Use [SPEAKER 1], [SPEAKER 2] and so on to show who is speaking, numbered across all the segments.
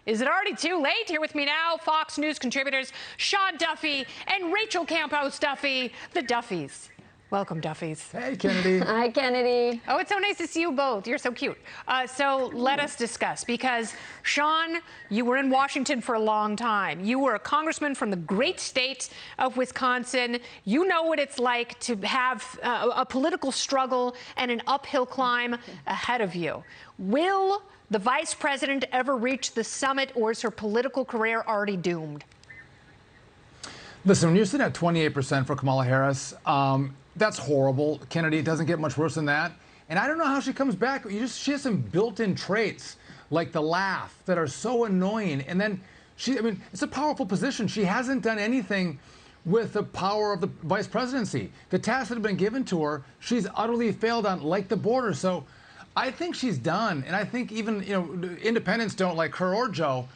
[SPEAKER 1] Is it already too late? Here with me now, Fox News contributors Sean Duffy and Rachel Campos Duffy, the Duffys. Welcome, Duffys.
[SPEAKER 2] Hey, Kennedy.
[SPEAKER 3] Hi, Kennedy.
[SPEAKER 1] Oh, it's so nice to see you both. You're so cute. So let us discuss, because Sean, you were in Washington for a long time. You were a congressman from the great state of Wisconsin. You know what it's like to have a political struggle and an uphill climb ahead of you. Will the vice president ever reach the summit, or is her political career already doomed?
[SPEAKER 2] Listen, when you're sitting at 28% for Kamala Harris, that's horrible. Kennedy, it doesn't get much worse than that. And I don't know how she comes back. She has some built-in traits, like the laugh, that are so annoying. And then it's a powerful position. She hasn't done anything with the power of the vice presidency. The tasks that have been given to her, she's utterly failed on, like the border. So I think she's done. And I think even, independents don't like her or Joe.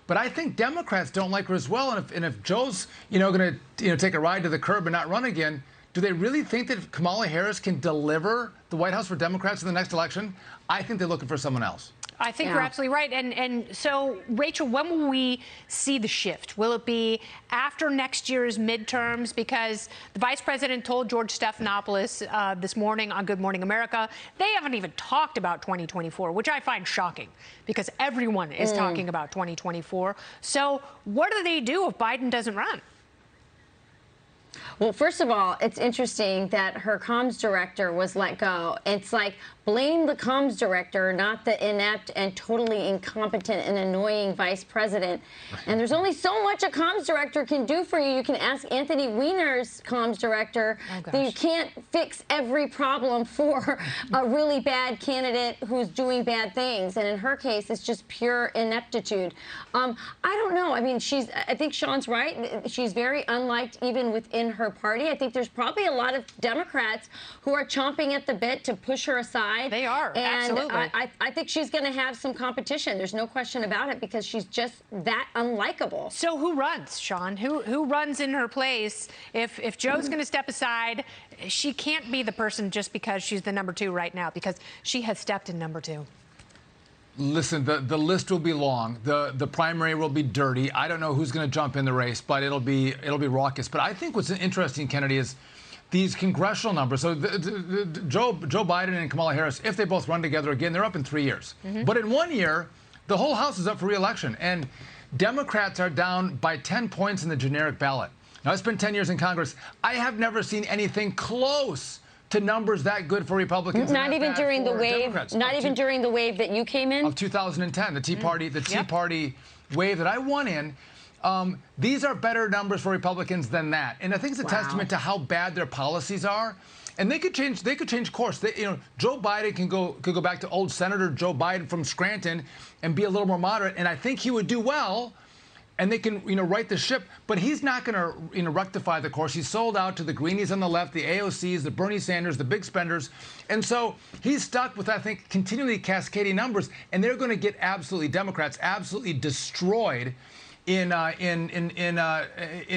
[SPEAKER 2] But I think Democrats don't like her as well. And if Joe's, going to, take a ride to the curb and not run again, do they really think that Kamala Harris can deliver the White House for Democrats in the next election? I think they're looking for someone else.
[SPEAKER 1] I think you're absolutely right. And so, Rachel, when will we see the shift? Will it be after next year's midterms? Because the vice president told George Stephanopoulos this morning on Good Morning America, they haven't even talked about 2024, which I find shocking, because everyone is talking about 2024. So what do they do if Biden doesn't run?
[SPEAKER 3] Well, first of all, it's interesting that her comms director was let go. It's like, blame the comms director, not the inept and totally incompetent and annoying vice president. And there's only so much a comms director can do for you. You can ask Anthony Weiner's comms director that you can't fix every problem for a really bad candidate who's doing bad things. And in her case, it's just pure ineptitude. I don't know. I mean, I think Sean's right. She's very unliked even within her party. I think there's probably a lot of Democrats who are chomping at the bit to push her aside.
[SPEAKER 1] They are,
[SPEAKER 3] and
[SPEAKER 1] absolutely.
[SPEAKER 3] I think she's going to have some competition. There's no question about it, because she's just that unlikable.
[SPEAKER 1] So who runs, Sean? Who runs in her place? If Joe's going to step aside, she can't be the person just because she's the number 2 right now, because she has stepped in number 2.
[SPEAKER 2] Listen, the list will be long. The primary will be dirty. I don't know who's going to jump in the race, but it'll be raucous. But I think what's interesting, Kennedy, is these congressional numbers. So Joe Biden and Kamala Harris, if they both run together again, they're up in 3 years. But in 1 year, the whole House is up for re-election, and Democrats are down by 10 points in the generic ballot. Now, I spent 10 years in Congress. I have never seen anything close to numbers that good for Republicans.
[SPEAKER 3] Not even during the wave. Not even during the wave that you came in.
[SPEAKER 2] Of 2010, the Tea Party, Party wave that I won in. These are better numbers for Republicans than that, and I think it's a testament to how bad their policies are. And they could change course. Joe Biden could go back to old Senator Joe Biden from Scranton and be a little more moderate, and I think he would do well. And they can, right the ship, but he's not going to, rectify the course. He's sold out to the Greenies on the left, the AOCs, the Bernie Sanders, the big spenders, and so he's stuck with, I think, continually cascading numbers, and they're going to get Democrats absolutely destroyed in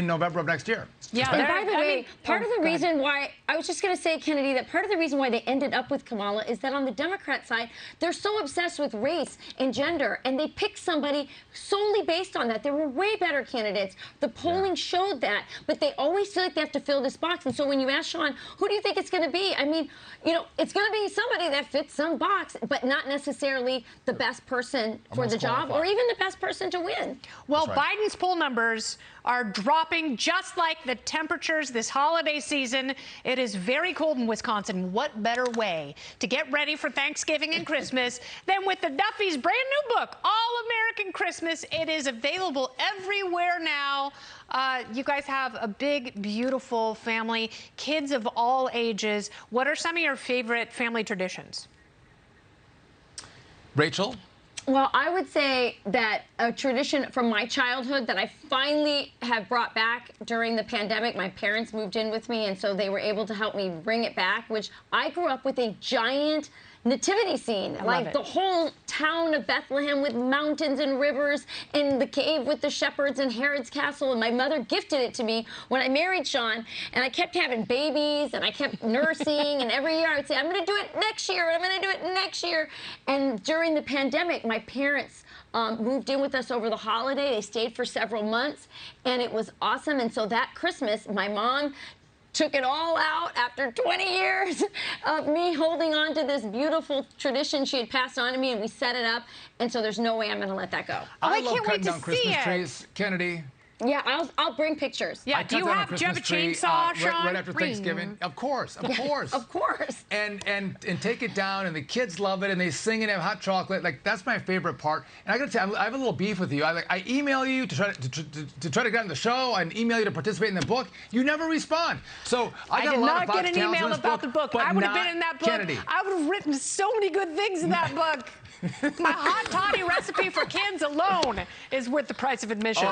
[SPEAKER 2] November of next year.
[SPEAKER 3] Yeah, and by the way, part of the reason why, I was just going to say, Kennedy, that part of the reason why they ended up with Kamala is that on the Democrat side, they're so obsessed with race and gender, and they picked somebody solely based on that. There were way better candidates. The polling showed that, but they always feel like they have to fill this box. And so when you ask Sean, who do you think it's going to be? I mean, it's going to be somebody that fits some box, but not necessarily the best person for the job or even the best person to win.
[SPEAKER 1] Well, Biden's poll numbers are dropping just like the temperatures this holiday season. It is very cold in Wisconsin. What better way to get ready for Thanksgiving and Christmas than with the Duffy's brand new book, All American Christmas. It is available everywhere now. You guys have a big, beautiful family, kids of all ages. What are some of your favorite family traditions?
[SPEAKER 2] Rachel?
[SPEAKER 3] Well, I would say that a tradition from my childhood that I finally have brought back during the pandemic, my parents moved in with me, and so they were able to help me bring it back, which I grew up with a giant nativity scene, like the whole town of Bethlehem with mountains and rivers, and the cave with the shepherds and Herod's castle. And my mother gifted it to me when I married Sean, and I kept having babies and I kept nursing, and every year I would say, I'm going to do it next year, and I'm going to do it next year. And during the pandemic, my parents moved in with us over the holiday. They stayed for several months, and it was awesome. And so that Christmas, my mom took it all out after 20 years of me holding on to this beautiful tradition she had passed on to me, and we set it up. And so there's no way I'm going to let that go.
[SPEAKER 2] I
[SPEAKER 1] can't
[SPEAKER 2] love
[SPEAKER 1] wait
[SPEAKER 2] cutting
[SPEAKER 1] to
[SPEAKER 2] down
[SPEAKER 1] see
[SPEAKER 2] Christmas
[SPEAKER 1] it.
[SPEAKER 2] trees, Kennedy.
[SPEAKER 3] Yeah, I'll bring pictures.
[SPEAKER 1] Yeah, do you have a chainsaw, Sean?
[SPEAKER 2] Right after Thanksgiving. Of course, of course.
[SPEAKER 3] Of course.
[SPEAKER 2] And take it down, and the kids love it, and they sing and have hot chocolate. Like, that's my favorite part. And I got to tell you, I have a little beef with you. I email you to try to get on the show, and email you to participate in the book. You never respond. So I got
[SPEAKER 1] did
[SPEAKER 2] a lot of
[SPEAKER 1] not get
[SPEAKER 2] Fox
[SPEAKER 1] an
[SPEAKER 2] talents
[SPEAKER 1] email
[SPEAKER 2] in this
[SPEAKER 1] about the book.
[SPEAKER 2] but
[SPEAKER 1] I would have
[SPEAKER 2] not
[SPEAKER 1] been in that book.
[SPEAKER 2] Kennedy.
[SPEAKER 1] I would have written so many good things in that book. My hot toddy recipe for kids alone is worth the price of admission.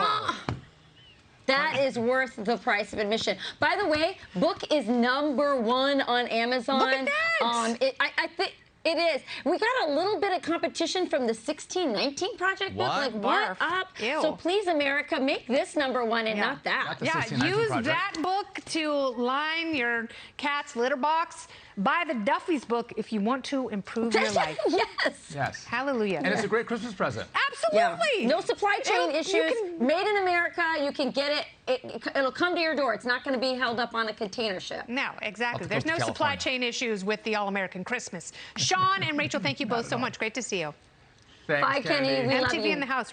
[SPEAKER 3] That is worth the price of admission. By the way, book is #1 on Amazon.
[SPEAKER 1] Look at that!
[SPEAKER 3] I think it is. We got a little bit of competition from the 1619 Project book.
[SPEAKER 2] What?
[SPEAKER 3] Like, what up?
[SPEAKER 1] Ew.
[SPEAKER 3] So please, America, make this #1 and not that.
[SPEAKER 2] Not the
[SPEAKER 1] Yeah,
[SPEAKER 2] 1619
[SPEAKER 1] use
[SPEAKER 2] Project.
[SPEAKER 1] that book to line your cat's litter box. Buy the Duffy's book if you want to improve your life.
[SPEAKER 3] Yes.
[SPEAKER 2] Yes.
[SPEAKER 1] Hallelujah.
[SPEAKER 2] And it's a great Christmas present.
[SPEAKER 1] Absolutely.
[SPEAKER 3] Yeah. No supply chain
[SPEAKER 1] You
[SPEAKER 3] issues.
[SPEAKER 1] can-
[SPEAKER 3] Made in America. You can get it. It'll come to your door. It's not going to be held up on a container ship.
[SPEAKER 1] No, exactly.
[SPEAKER 2] I'll
[SPEAKER 1] There's
[SPEAKER 2] go
[SPEAKER 1] no
[SPEAKER 2] to
[SPEAKER 1] supply
[SPEAKER 2] California.
[SPEAKER 1] chain issues with the All-American Christmas. Sean and Rachel, thank you both so much. Great to see you.
[SPEAKER 2] Thanks,
[SPEAKER 3] Bye, Kenny. We love
[SPEAKER 1] MTV
[SPEAKER 3] you.
[SPEAKER 1] in the house.